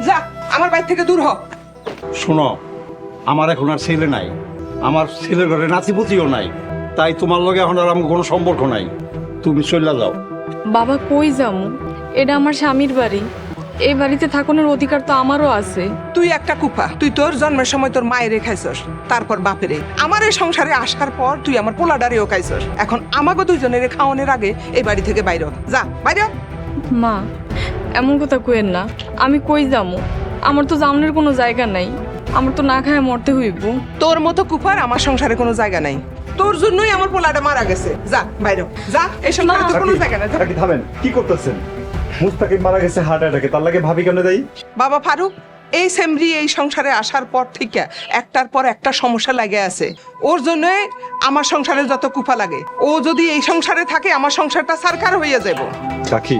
যা আমার বাড়ি থেকে দূর হ। শোনো, আমার এখন আর ছেলে নাই, আমার ছেলের ঘরে নাতিপুতিও নাই, তাই তোমার লগে এখন আর আমার কোনো সম্পর্ক নাই। তুমি চলে যাও। বাবা কই যামু? এটা আমার স্বামীর বাড়ি, এই বাড়িতে থাকানোর অধিকার তো আমারও আছে। তুই একটা কুপা, তুই তোর জন্মের সময় তোর মায়েরে খাইছস, তারপর বাপেরে। আমার এই সংসারে আসার পর তুই আমার পোলাডারেও খাইছস। এখন আমাকে দুজনের খাওয়ানোর আগে এই বাড়ি থেকে বাইরে হ। যা বাইরে হ। মা, এমন কথা কইেন না। আমি কই যামু? আমার তো জামনের কোনো জায়গা নাই, আমার তো না খায় মরতে হইব। তোর মতো কুপার আমার সংসারে কোনো জায়গা নাই, তোর জন্যই আমার পোলাটা মারা গেছে। যা বাইরে হ। যা, এই সংসারে তোর কোনো জায়গা নাই। যা। কাকি থামেন, কি করতেছেন? মুস্তাকিম মারা গেছে হার্ট অ্যাটাকে, তার লাগে ভাবি কেন দেই? বাবা ফারুক, এই সেমরি এই সংসারে আসার পর থেকে একটার পর একটা সমস্যা লাগে আছে। ওর জন্য আমার সংসারে যত কুফা লাগে, ও যদি এই সংসারে থাকে আমার সংসারটা সারকার হয়ে যাব। কাকি,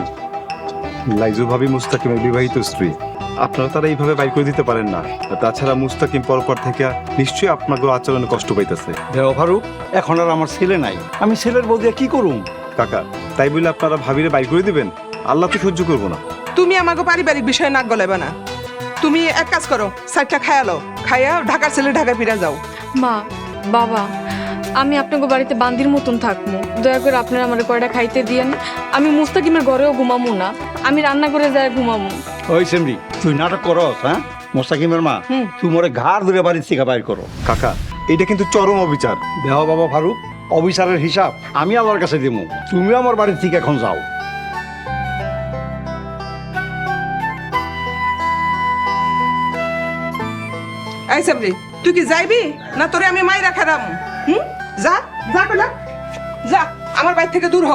লাইজু ভাবি মুস্তাকিমের বিবাহিত স্ত্রী, আপনারা তারা এইভাবে বাইর করে দিতে পারেন না। তাছাড়া মুস্তাকিম পরপর থেকে নিশ্চয়ই আপনাকে আচরণে কষ্ট পাইতেছে। দেখো ফারুক, এখন আর আমার ছেলে নাই, আমি ছেলের বউ দিয়ে কি করুম? কাকা, তাই বলে আপনারা ভাবিরে বাইর করে দিবেন? আল্লাহ তো সহ্য করবো না। তুমি আমাকে পারিবারিক বিষয়ে নাক গলাইবা না। তুমি এক কাজ করো, সাইডটা খায়ালো, খাইয়া ঢাকার ছেলে ঢাকায় ফিরে যাও। মা, বাবা, আমি আপনাকে বাড়িতে বান্দির মতন থাকবো, দয়া করে আপনারা আমার কয়টা খাইতে দিয়েন। আমি মুস্তাকিমের ঘরেও ঘুমামু না, আমি রান্না করে যাই ঘুমামু। ওই সেমরি, তুই নাটক করস? হ্যাঁ, মোস্তাকিমের মা, তুই মোরে ঘাড় ধরে বাড়ির থেকে বাইর করো। কাকা, এটা কিন্তু চরম অবিচার। দেখো বাবা ফারুক, অবিচারের হিসাব আমি আল্লাহর কাছে দিব। তুমিও আমার বাড়ির থেকে এখন যাও। এই সেমরি, তুই কি যাইবি না তোরে আমি মাই রাখা দাম? যা যা কইলা, যা আমার বাড়ি থেকে দূর হ।